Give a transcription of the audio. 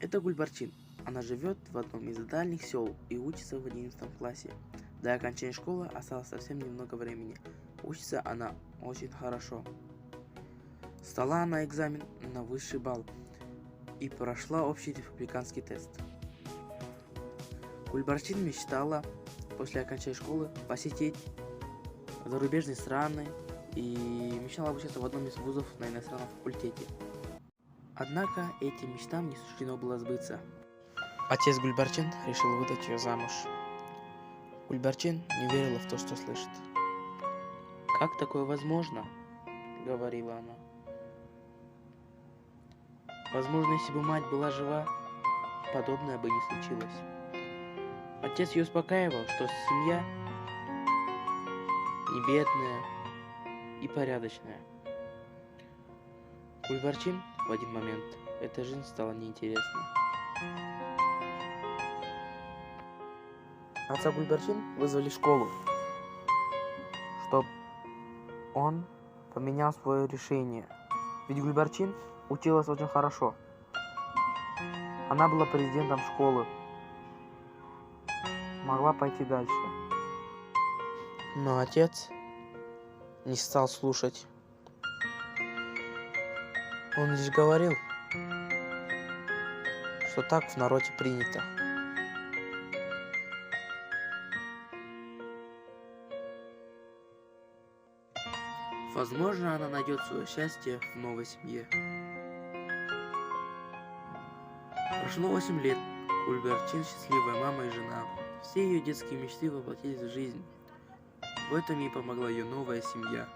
Это Гульбарчин. Она живет в одном из дальних сел и учится в 11 классе. До окончания школы осталось совсем немного времени. Учится она очень хорошо. Сдала она экзамен на высший балл и прошла общий республиканский тест. Гульбарчин мечтала после окончания школы посетить зарубежные страны и мечтала обучаться в одном из вузов на иностранном факультете. Однако этим мечтам не суждено было сбыться. Отец Гульбарчин решил выдать ее замуж. Гульбарчин не верила в то, что слышит. «Как такое возможно?» — говорила она. «Возможно, если бы мать была жива, подобное бы не случилось». Отец ее успокаивал, что семья не бедная и порядочная. Гульбарчин в один момент эта жизнь стала неинтересна. Отца Гульбарчин вызвали в школу, чтобы он поменял свое решение. Ведь Гульбарчин училась очень хорошо. Она была президентом школы, могла пойти дальше. Но отец не стал слушать. Он лишь говорил, что так в народе принято. Возможно, она найдет свое счастье в новой семье. Прошло 8 лет. Гульбарчин счастливая мама и жена. Все ее детские мечты воплотились в жизнь. В этом ей помогла ее новая семья.